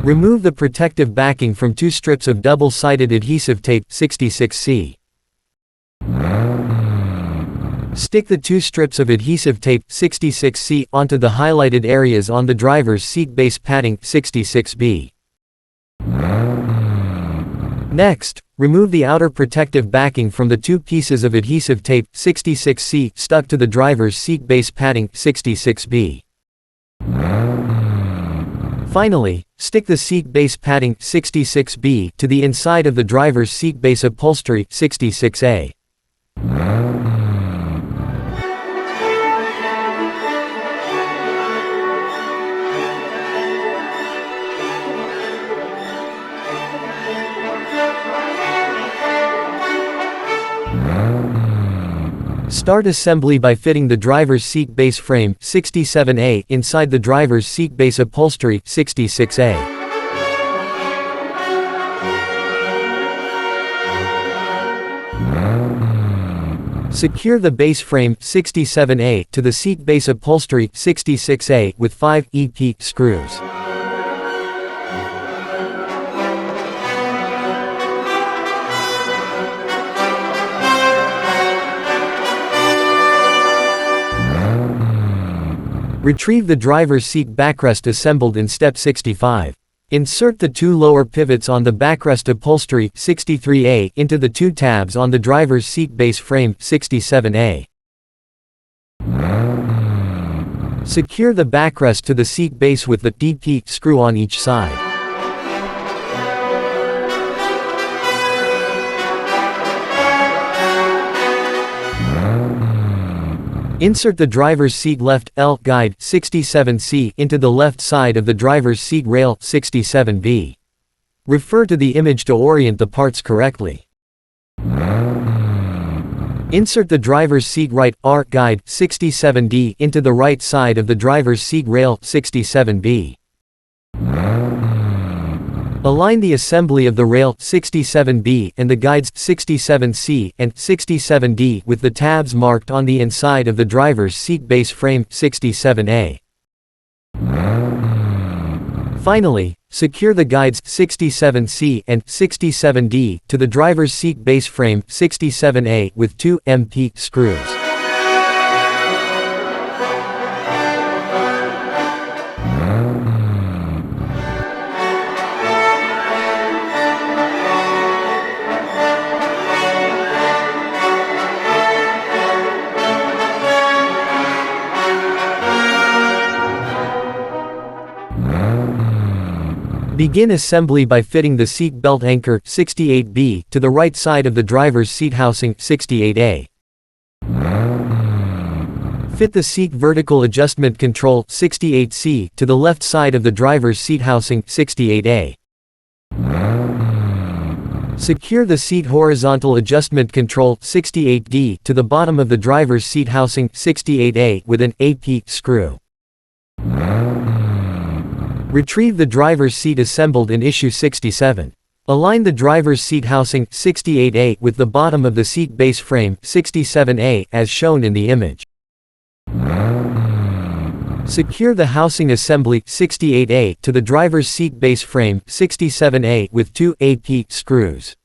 Remove the protective backing from 2 strips of double-sided adhesive tape 66C. Stick the 2 strips of adhesive tape 66C onto the highlighted areas on the driver's seat base padding 66B. Next, remove the outer protective backing from the 2 pieces of adhesive tape 66C stuck to the driver's seat base padding 66B. Finally, stick the seat base padding 66B to the inside of the driver's seat base upholstery 66A. Start assembly by fitting the driver's seat base frame 67A inside the driver's seat base upholstery 66A. Secure the base frame 67A to the seat base upholstery 66A with 5 EP screws. Retrieve the driver's seat backrest assembled in step 65. Insert the 2 lower pivots on the backrest upholstery 63A into the 2 tabs on the driver's seat base frame 67A. Secure the backrest to the seat base with the DP screw on each side. Insert the driver's seat left L guide 67C into the left side of the driver's seat rail 67B. Refer to the image to orient the parts correctly. Insert the driver's seat right R guide 67D into the right side of the driver's seat rail 67B. Align the assembly of the rail 67B and the guides 67C and 67D with the tabs marked on the inside of the driver's seat base frame 67A. Finally, secure the guides 67C and 67D to the driver's seat base frame 67A with 2 MP screws. Begin assembly by fitting the seat belt anchor 68B to the right side of the driver's seat housing 68A. Fit the seat vertical adjustment control 68C to the left side of the driver's seat housing 68A. Secure the seat horizontal adjustment control 68D to the bottom of the driver's seat housing 68A with an AP screw. Retrieve the driver's seat assembled in issue 67. Align the driver's seat housing 68A with the bottom of the seat base frame 67A as shown in the image. Secure the housing assembly 68A to the driver's seat base frame 67A with 2 AP screws.